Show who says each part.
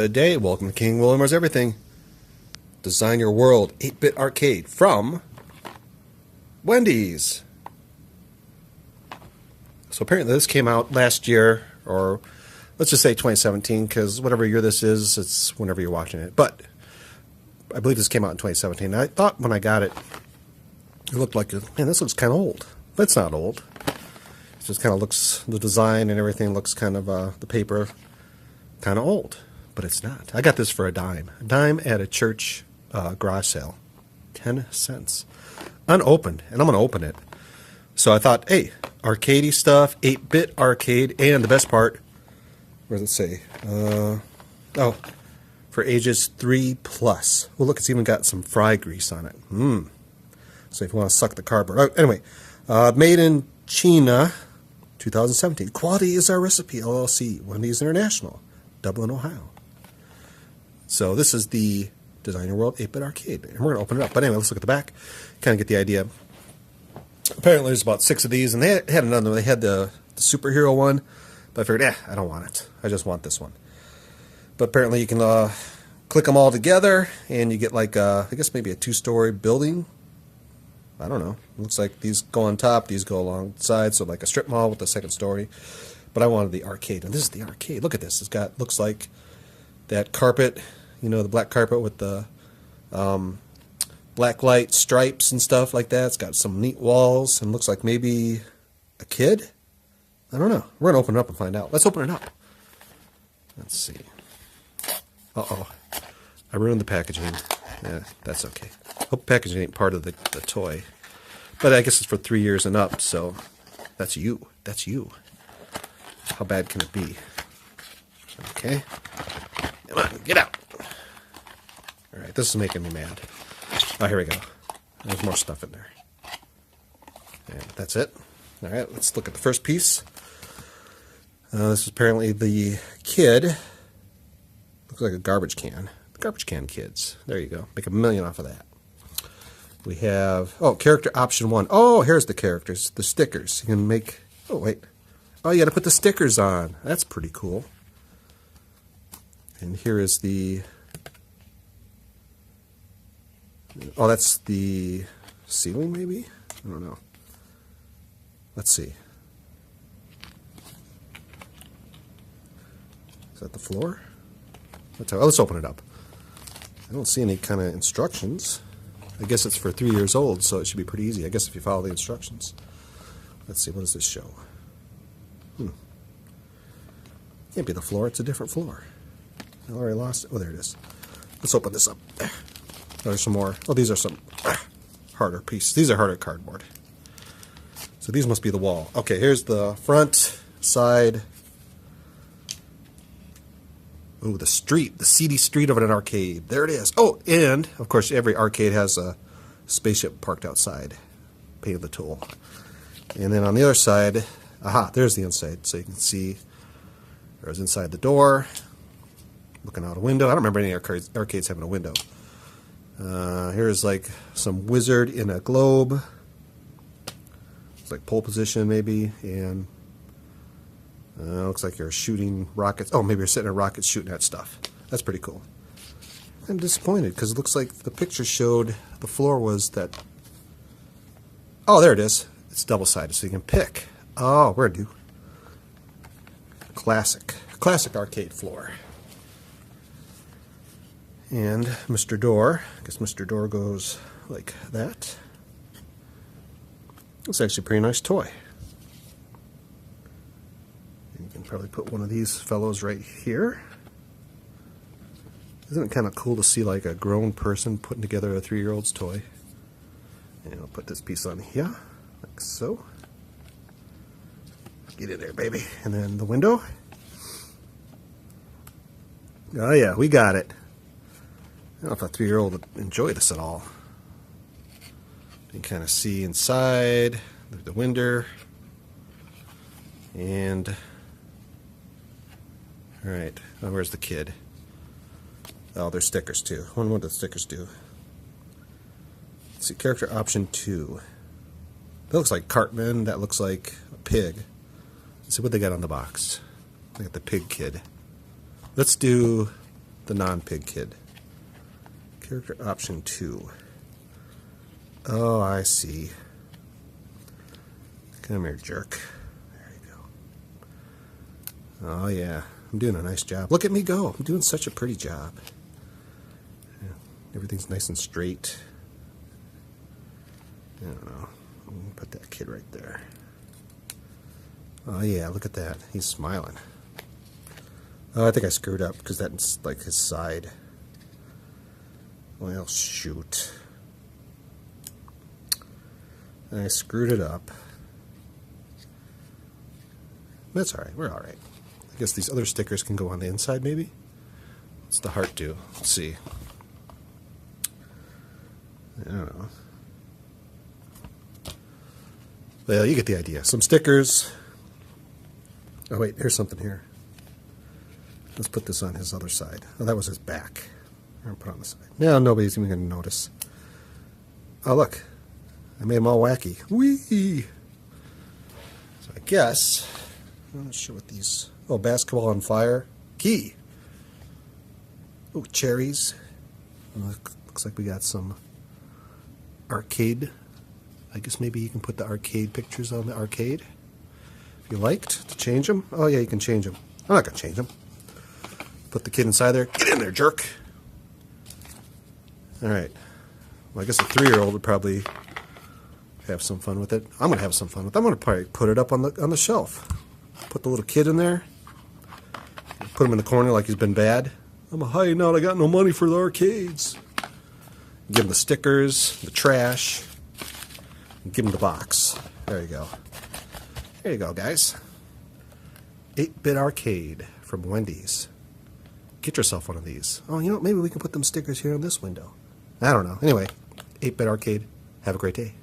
Speaker 1: Good day. Welcome to King Willimer's Everything. Design Your World 8-Bit Arcade from Wendys. So apparently this came out last year, or let's just say 2017, because whatever year this is, it's whenever you're watching it. But I believe this came out in 2017. And I thought when I got it, it looked like, man, this looks kind of old. But it's not old. It just kind of looks, the design and everything looks kind of, the paper, kind of old. But it's not. I got this for a dime. A dime at a church garage sale. 10 cents. Unopened. And I'm going to open it. So I thought, hey, arcadey stuff, 8-bit arcade, and the best part, where does it say? Oh, for ages 3+. Well, look, it's even got some fry grease on it. So if you want to suck the cardboard. Oh, anyway, made in China, 2017. Quality is our recipe, LLC, Wendys International, Dublin, Ohio. So this is the Design Your World 8-Bit Arcade. And we're going to open it up. But anyway, let's look at the back. Kind of get the idea. Apparently there's about 6 of these. And they had another one. They had the superhero one. But I figured, I don't want it. I just want this one. But apparently you can click them all together. And you get like, I guess maybe a 2-story building. I don't know. Looks like these go on top. These go along the side. So like a strip mall with the 2nd story. But I wanted the arcade. And this is the arcade. Look at this. It's got, looks like that carpet. You know, the black carpet with the black light stripes and stuff like that. It's got some neat walls and looks like maybe a kid. I don't know. We're going to open it up and find out. Let's open it up. Let's see. Uh-oh. I ruined the packaging. Yeah, that's okay. Hope packaging ain't part of the toy. But I guess it's for 3 years and up, so that's you. That's you. How bad can it be? Okay. Come on, get out. Alright, this is making me mad. Oh, here we go. There's more stuff in there. And that's it. Alright, let's look at the first piece. This is apparently the kid. Looks like a garbage can. Garbage can kids. There you go. Make $1 million off of that. We have, character option 1. Oh, here's the characters, the stickers. You can make, oh, wait. Oh, you got to put the stickers on. That's pretty cool. And here is the, oh, that's the ceiling maybe? I don't know. Let's see. Is that the floor? Let's open it up. I don't see any kind of instructions. I guess it's for 3 years old, so it should be pretty easy. I guess if you follow the instructions. Let's see, what does this show? Can't be the floor, it's a different floor. I already lost it. Oh, there it is. Let's open this up. There's some more. Oh, these are some harder pieces. These are harder cardboard. So these must be the wall. Okay, here's the front, side. Oh, the street. The seedy street of an arcade. There it is. Oh, and, of course, every arcade has a spaceship parked outside. Painted the tool. And then on the other side, aha, there's the inside. So you can see there's inside the door. Looking out a window. I don't remember any arcades having a window. Here's like some wizard in a globe. It's like pole position maybe, and looks like you're shooting rockets. Oh, maybe you're sitting in rockets shooting at stuff. That's pretty cool. I'm disappointed because it looks like the picture showed the floor was that. Oh, there it is. It's double-sided, so you can pick. Oh, we're due. Classic arcade floor. And Mr. Door. I guess Mr. Door goes like that. It's actually a pretty nice toy. And you can probably put one of these fellows right here. Isn't it kind of cool to see like a grown person putting together a 3-year-old's toy? And I'll put this piece on here, like so. Get in there, baby. And then the window. Oh yeah, we got it. I don't know if a 3-year-old would enjoy this at all. You can kind of see inside the window. And, alright, oh, where's the kid? Oh, there's stickers too. I wonder what the stickers do. Let's see, character option 2. That looks like Cartman. That looks like a pig. Let's see what they got on the box. They got the pig kid. Let's do the non-pig kid. Character option 2. Oh, I see. Come here, jerk. There you go. Oh, yeah. I'm doing a nice job. Look at me go. I'm doing such a pretty job. Yeah, everything's nice and straight. I don't know. I'm going to put that kid right there. Oh, yeah. Look at that. He's smiling. Oh, I think I screwed up because that's like his side. Well, shoot. I screwed it up. That's alright. We're alright. I guess these other stickers can go on the inside, maybe? What's the heart do? Let's see. I don't know. Well, you get the idea. Some stickers. Oh, wait. Here's something here. Let's put this on his other side. Oh, that was his back. I'm going to put it on the side. Now nobody's even going to notice. Oh, look. I made them all wacky. Whee! So I guess... I'm not sure what these... Oh, basketball on fire. Key. Oh, cherries. Looks like we got some arcade. I guess maybe you can put the arcade pictures on the arcade. If you liked to change them. Oh, yeah, you can change them. I'm not going to change them. Put the kid inside there. Get in there, jerk. All right. Well, I guess a 3-year-old would probably have some fun with it. I'm going to have some fun with it. I'm going to probably put it up on the shelf. Put the little kid in there. Put him in the corner like he's been bad. I'm a hiding out. I got no money for the arcades. Give him the stickers, the trash. And give him the box. There you go. There you go, guys. 8-bit arcade from Wendys. Get yourself one of these. Oh, you know what? Maybe we can put them stickers here on this window. I don't know. Anyway, 8-bit arcade. Have a great day.